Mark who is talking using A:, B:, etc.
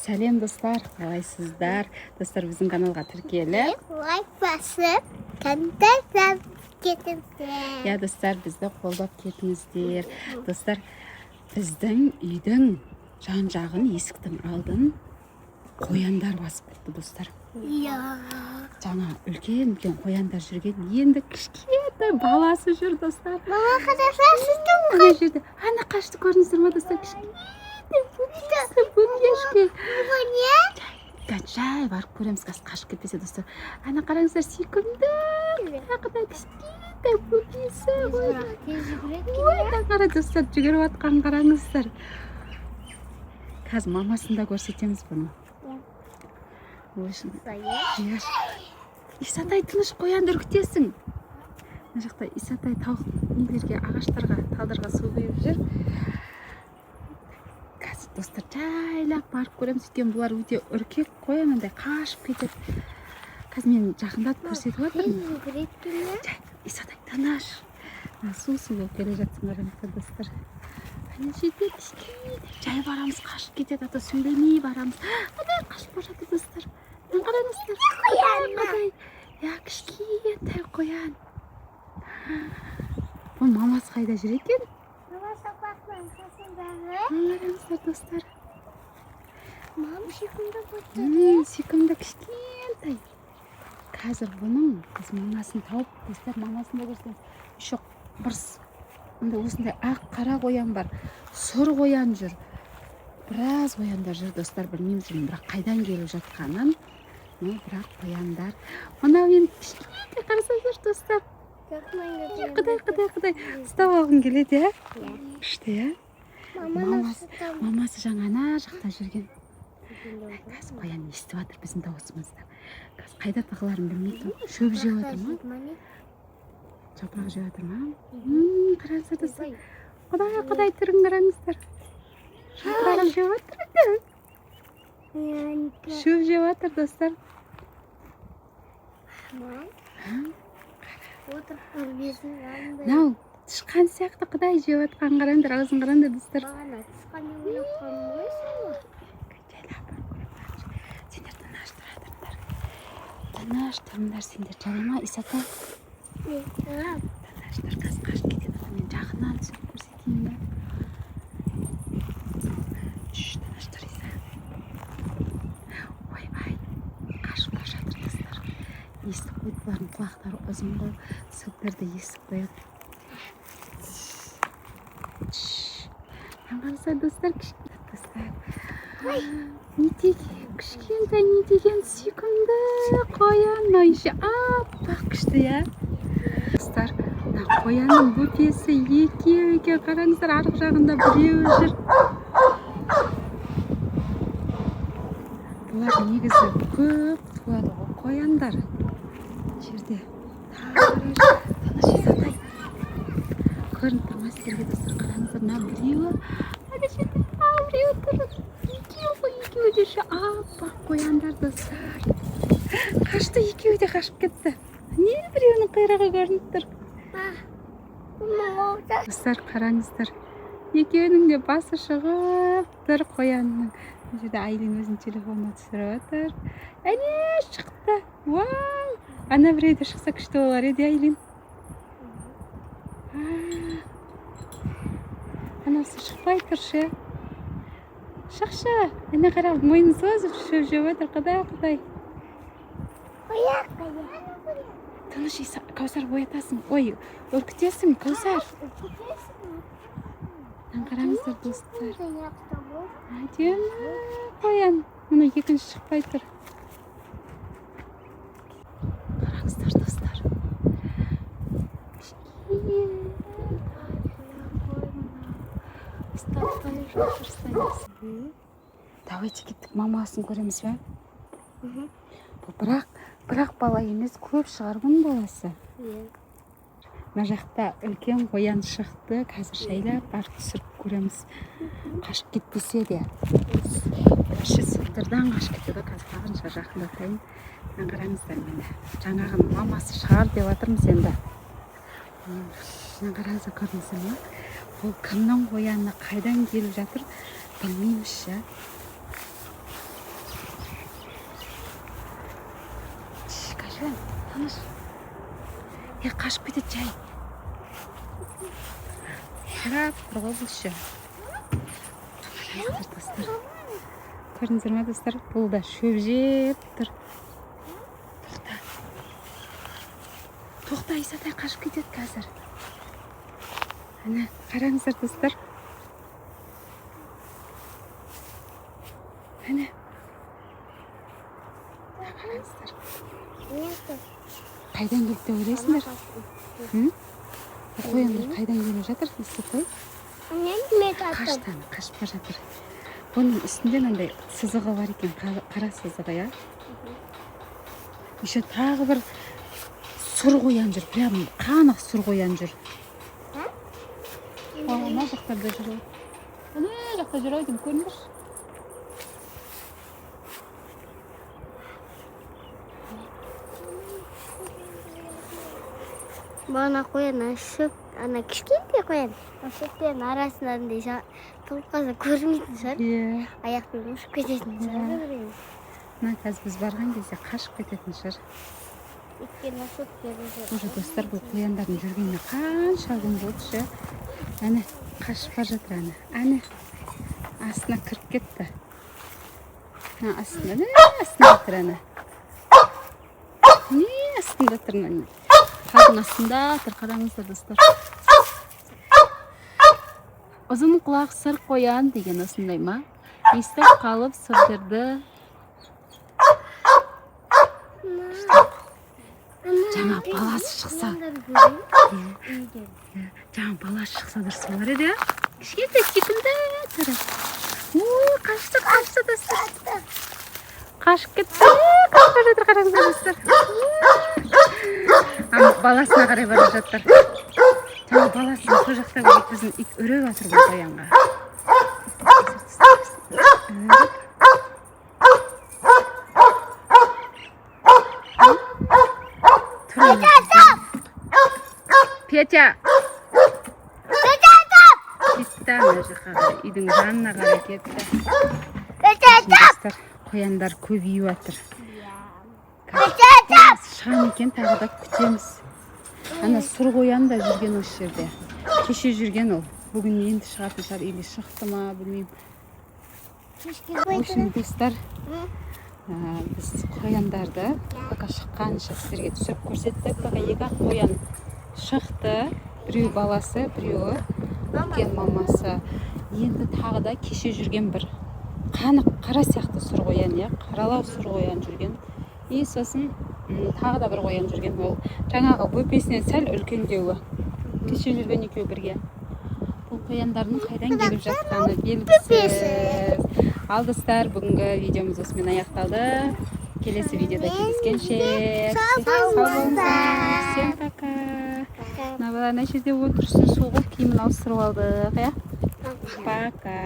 A: Сәлем достар, қалайсыздар? Достар, біздің каналға тіркеліп,
B: лайк басып, комментарий кетіңіздер.
A: Я достар, бізді қолдап кетіңіздер. Достар, біздің үйдің жан-жағын, есіктің алдын қояндар басып кетті, достар. Жаңа үлкен қояндар жүрген, енді кішкентай баласы жүр, достар.
B: Мама, қарасасыздар ма?
A: Ана жерде, ана қашты, көрдіңіздер ма, достар? Кішкентай жай барып көреміз, қашып кетпесе, достар. Ана қараңыздар, сүйкімді, құдай кішкентай бөпесі ғой. Қара достар, жүгіріп атқан қараңыздар. Қазір мамасын да көрсетеміз бұны. Исатай, тыныш, қоянды үркітесің. Мына жақта Исатай тауық нелерге, ағаштарға, талдарға су құйып жүр. Қазір достар, жайлап барып көреміз, өйткені бұлар өте үркек қой, анандай қашып кетеді. Қазір мен жақындатып көрсетіп отырмын. Исатай, тыныш. Су болып келе жатсың, қараңыздар, достар. Ана жерде кішкентай жай барамыз, қашып кетеді, ата сөйлемей барамыз. Ада қашып бара жатыр, достар. Қараңыздар. Қоян. Я, кішкентай қоян. Бұл мамасы қайда жүр екен? Қараңыздар, достар.
B: Мам, сүйкімді бұлды.
A: Сүйкімді кішкентай. Қазір бұның біз мамасын тауып, достар, мамасын да көрсеңіз. Жоқ, бір осындай ақ қара қоян бар, сұр қоян жүр. Біраз қояндар жүр, достар, білмейміз, бірақ қайдан келіп жатқанын. Бірақ қояндар. Мынау енді кішкентай, қарасаңыздар, достар. Құдай, ұстап алғың келеді, иә? Күшті, иә? Мамасы жаңа ана жақта жүрген. Қазір қоян естіп жатыр біздің дауысымызды. Қазір қайда тығыларын білмейді. Шөп жеп жатыр ма? Жапырақ жеп жатыр ма? Қараңыздар, достар. Құдай, түрін қараңыздар. Жапырағын жеп жатыр. Шөп жеп жатыр, достар. Нау, тышқан сияқты құдай жеп жатқан, қараңдар, аузын қараңдар, достар. Сендер тыныш тұратырдар. Тыныш тұрыңдар, сендер, жарама, Исатай. Тыныштар, қазір қашып кетеді, мен жақынан түсіп көрсетейін ба. Тыныш тұр, Иса. Ой, қашып бара жатыр, достар. Естіп қойды, бұлардың құлақтары ұзын ғой, сөктерді естіп қояды. Қараңыздар, достар, кішкентай, достар. Не деген, кішкентай, не деген сүйкімді қоян, ойшы аппақ күшті, иә? Достар, қоянның бөпесі екеу, қараңыздар, арғы жағында біреуі жүр. Бұлар негізі көп туады ғой, қояндар. Жерде тыныш, Исатай. Көрініп тұрмай сіздерге, достар, қараңыздар, мына біреуі. Ана жерде біреуі тұрып. Екеуі де ше аппақ қояндар, достар. Қашты, екеуі де қашып кетті. Не біреуінің қайрағы көрініп тұр. Достар, қараңыздар. Екеуінің де басы шығып тұр қоянның. Бұл жерде Айлин өзінің телефонына түсіріп отыр. Әне шықты. Вау! Ана біреуді шықса күшті олар еді, Айлин. Анасы шықпай тұршы. Шықшы. Әне қарап, мойнын созып шөп жеп отыр. Құдай. Тыныш, Иса, Каусар боятасың. Ой, үркітесің, Каусар. Қараңыздар, достар. Әдемі қоян. Мұны екінші шықпай тұр. Қараңыздар, достар. Ұстатпай жатырсаңыз. Давайте кеттік, мамасын көреміз бе? Бірақ бала емес, көп шығар бұның баласы. Мына жақта үлкен қоян шықты, қазір шайлап барып түсіріп көреміз. Қашып кетпесе де. Бірші сылдырдан қашып кетеді, қазір бағынша жақындатайын. Қараңыздар, мені жаңағын мамасы шығар деп жатырмыз енді. Қараңыздар, көрдіңіздер ме? Бұл кімнің қояны қайдан келіп жатыр білмейміз. шыран таныш. Қашып кетеді жай. Қарап тұр ғой бұл ше. Достар. Көрдіңіздер ме достар? Бұл да шөп жеп тұр. Тоқта, Исатай қашып кетеді қазір. Әне, қараңыздар достар. Әне. Қараңыздар. Қайдан келді деп ойлайсыңдар? Қояндар қайдан келіп жатыр? Исатай. Қашып бара жатыр. Бұның үстінде мынандай сызығы бар екен, қара сызығы, я. Еще тағы бір сұр қоян жүр, прям қанық сұр қоян жүр. Ана жақтарда жүр. Ана жақта жүр ау деймін, көріңдер.
B: Бана қоян, шөп, ана кішкентай қоян. Шөптердің арасынан толып қалса көрмейтін шығар. Аяқпен ұшып кететін шығар.
A: Қазір біз барған кезде қашып кететін шығар. Уже достар, бұл қояндардың жүргеніне қанша күн болды ше. Әне, қашып бар жатыр әне. Әне, астына кіріп кетті. Астында тұр әне. Не астында тұр әне? Қардың астында тұр, қараңыздар достар. Ұзын құлақ сыр қоян деген осындай ма? Естіп қалып сырдырды. Жаңа баласы шықса. Жаңа баласы шықса дұрыс болар еді. Кішкентай секілді түрі. Қашты достар. Қашып кетті. Қашып жатыр, қараңыздар достар. Баласына қарай бара жатыр. Жаңа баласын сол жақта көріп біздің ит үріп жатыр бұл қоянға. Петя! Кетті ана жаққа, үйдің жанына қарай кетті. Достар, қояндар көбейіп жатыр. Шам екен, тағы да күтеміз. Ана сұр қоян да жүрген осы жерде. Кеше жүрген ол. Бүгін енді шығатын шығар, или шықты ма, білмеймін. Осы достар, біз қояндарды пока шыққанша сіздерге түсіріп көрсеттік. Пока екі қоян шықты. Біреу баласы, біреуі үлкен мамасы. Енді тағы да кеше жүрген бір қанық қара сияқты сұр қоян, қаралау сұр қоян жүрген. Сосын тағы да бір қоян жүрген, ол жаңағы бөпесінен сәл үлкендеуі. Кеше жүрген екеуі бірге. Бұл қояндардың қайдан келіп жатқаны белгісіз. Ал достар, бүгінгі видеомыз осымен аяқталды. Келесі видеода кездескенше сау болыңыздар. Всем пока. Мына бала ана жерде отырсын, соғып киімін ауыстырып алдық. Пока.